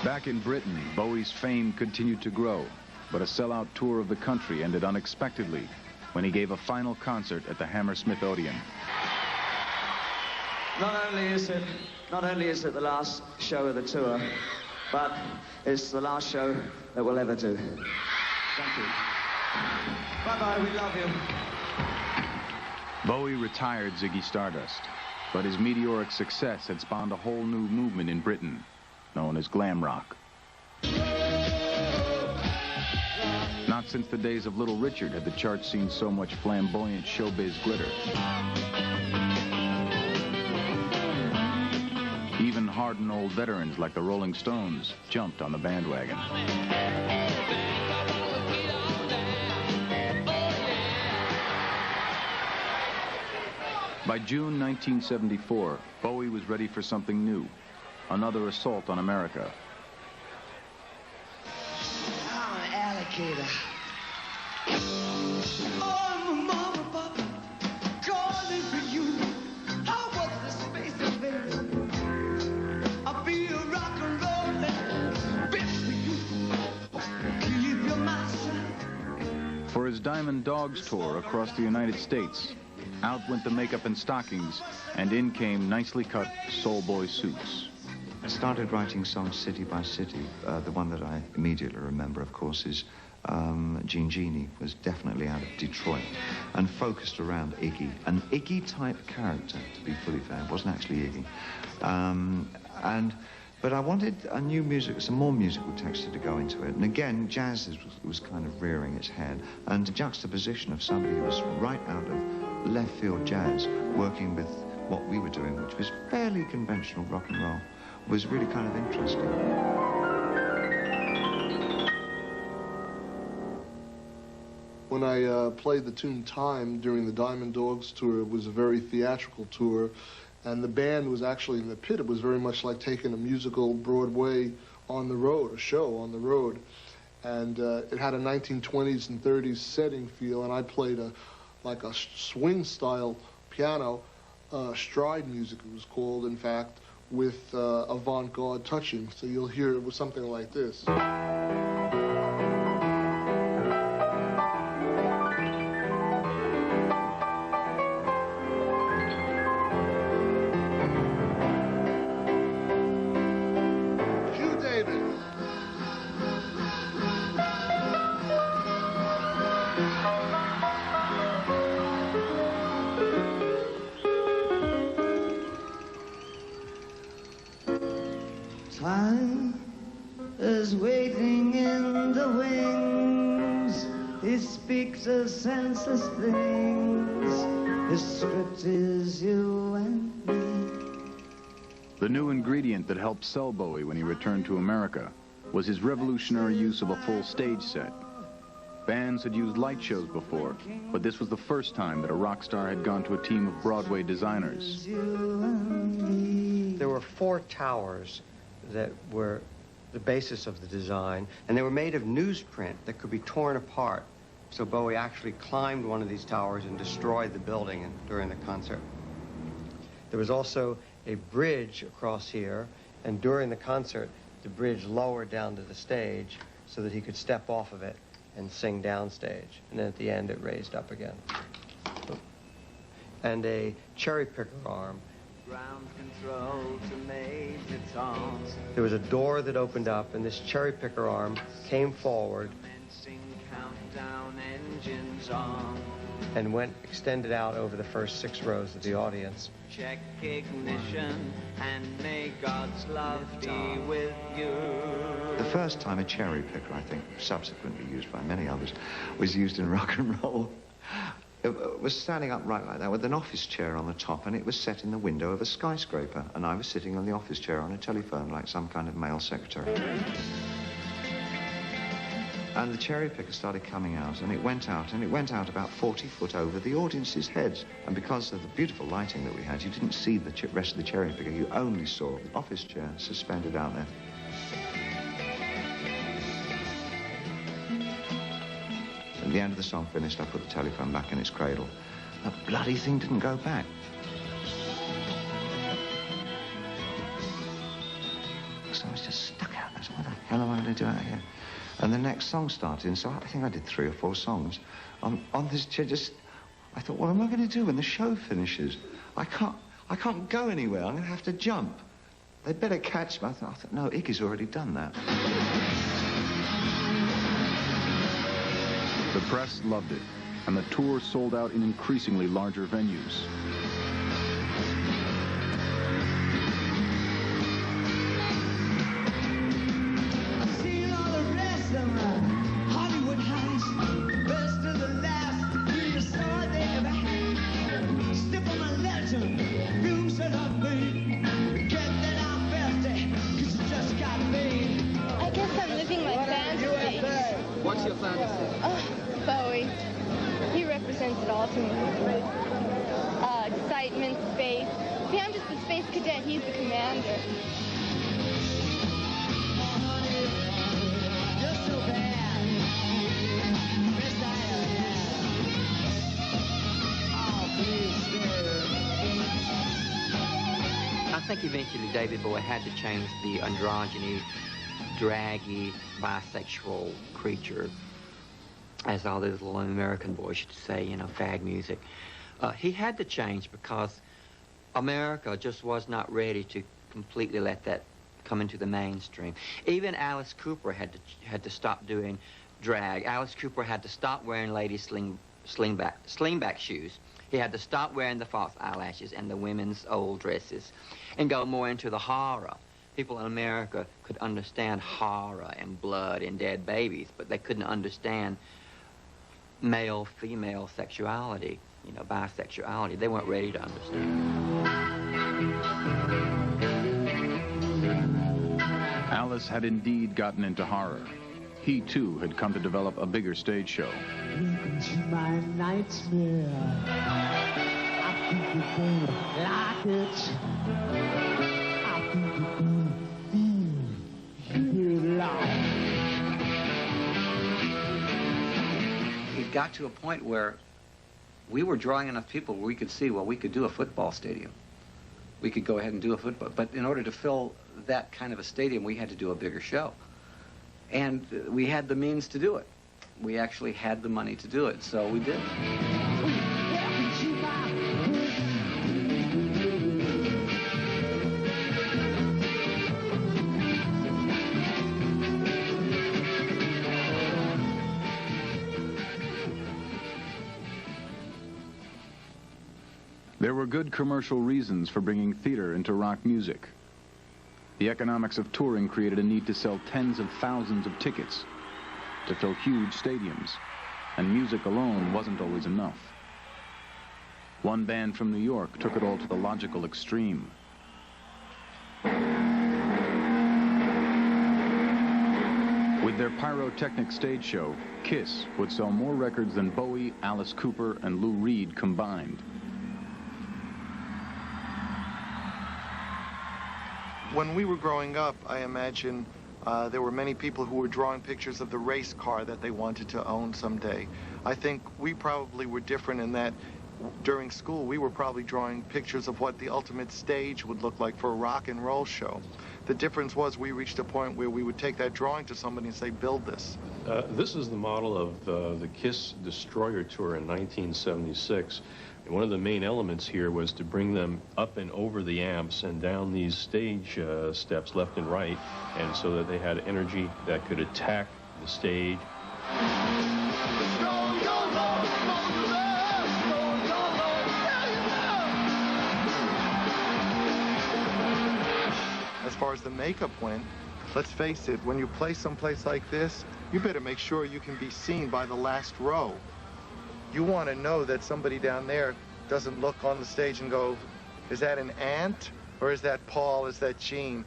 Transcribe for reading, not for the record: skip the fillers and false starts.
Back in Britain, Bowie's fame continued to grow, but a sellout tour of the country ended unexpectedly when he gave a final concert at the Hammersmith Odeon. Not only is it the last show of the tour, but it's the last show that we'll ever do. Thank you. Bye-bye, we love you. Bowie retired Ziggy Stardust, but his meteoric success had spawned a whole new movement in Britain, known as glam rock. Not since the days of Little Richard had the charts seen so much flamboyant showbiz glitter. Even hardened old veterans like the Rolling Stones jumped on the bandwagon. By June 1974, Bowie was ready for something new, another assault on America. I'm an alligator. For his Diamond Dogs tour across the United States, out went the makeup and stockings, and in came nicely cut soul boy suits. I started writing songs city by city. The one that I immediately remember, of course, is Gene Genie, was definitely out of Detroit and focused around Iggy. An Iggy-type character, to be fully fair. It wasn't actually Iggy. But I wanted a new music, some more musical texture to go into it. And again, jazz was kind of rearing its head. And the juxtaposition of somebody who was right out of left field jazz, working with what we were doing, which was fairly conventional rock and roll, was really kind of interesting. When I played the tune Time during the Diamond Dogs tour, it was a very theatrical tour. And the band was actually in the pit. It was very much like taking a musical Broadway on the road, a show on the road. And it had a 1920s and 30s setting feel, and I played like a swing-style piano, stride music it was called, in fact, with avant-garde touching. So you'll hear it was something like this. Time is waiting in the wings. He speaks of senseless things. His script is you and me. The new ingredient that helped sell Bowie when he returned to America was his revolutionary use of a full stage set. Bands had used light shows before, but this was the first time that a rock star had gone to a team of Broadway designers. There were 4 towers that were the basis of the design, and they were made of newsprint that could be torn apart. So Bowie actually climbed one of these towers and destroyed the building during the concert. There was also a bridge across here, and during the concert, the bridge lowered down to the stage so that he could step off of it and sing downstage. And then at the end, it raised up again. And a cherry picker arm. Ground control to Major Tom. There was a door that opened up, and this cherry picker arm came forward Countdown engines on. and extended out over the first 6 rows of the audience. Check ignition and may God's love be with you. The first time a cherry picker, I think, subsequently used by many others, was used in rock and roll. It was standing upright like that with an office chair on the top, and it was set in the window of a skyscraper, and I was sitting on the office chair on a telephone like some kind of male secretary. And the cherry picker started coming out, and it went out about 40 foot over the audience's heads. And because of the beautiful lighting that we had, you didn't see the rest of the cherry picker. You only saw the office chair suspended out there. At the end of the song finished, I put the telephone back in its cradle. The bloody thing didn't go back. So I was just stuck out there. hell am I going to do out here? And the next song started, and so I think I did 3 or 4 songs. I'm on this chair, I thought, what am I going to do when the show finishes? I can't go anywhere. I'm going to have to jump. They better catch me. I thought, no, Iggy's already done that. The press loved it, and the tour sold out in increasingly larger venues. What's your fantasy? Bowie. He represents it all to me. Excitement, space. See, I'm just a space cadet. He's the commander. I think eventually David Bowie had to change the androgyny, draggy, bisexual creature, as all those little American boys used to say, you know, fag music. He had to change because America just was not ready to completely let that come into the mainstream. Even Alice Cooper had to stop doing drag. Alice Cooper had to stop wearing lady slingback shoes. He had to stop wearing the false eyelashes and the women's old dresses and go more into the horror. People in America could understand horror and blood and dead babies, but they couldn't understand male-female sexuality, you know, bisexuality. They weren't ready to understand. Alice had indeed gotten into horror. He, too, had come to develop a bigger stage show. Welcome to my nightmare. I think you're gonna like it. I think you're gonna feel it loud. It got to a point where we were drawing enough people where we could see, well, we could do a football stadium. We could go ahead and do a football, but in order to fill that kind of a stadium, we had to do a bigger show. And we had the means to do it. We actually had the money to do it, so we did. There were good commercial reasons for bringing theater into rock music. The economics of touring created a need to sell tens of thousands of tickets, to fill huge stadiums, and music alone wasn't always enough. One band from New York took it all to the logical extreme. With their pyrotechnic stage show, Kiss would sell more records than Bowie, Alice Cooper, and Lou Reed combined. When we were growing up, I imagine there were many people who were drawing pictures of the race car that they wanted to own someday. I think we probably were different in that during school, we were probably drawing pictures of what the ultimate stage would look like for a rock and roll show. The difference was we reached a point where we would take that drawing to somebody and say, build this. This is the model of the Kiss Destroyer Tour in 1976. And one of the main elements here was to bring them up and over the amps and down these stage steps left and right, and so that they had energy that could attack the stage. As far as the makeup went, let's face it, when you play someplace like this, you better make sure you can be seen by the last row. You want to know that somebody down there doesn't look on the stage and go, is that an ant? Or is that Paul? Is that Gene?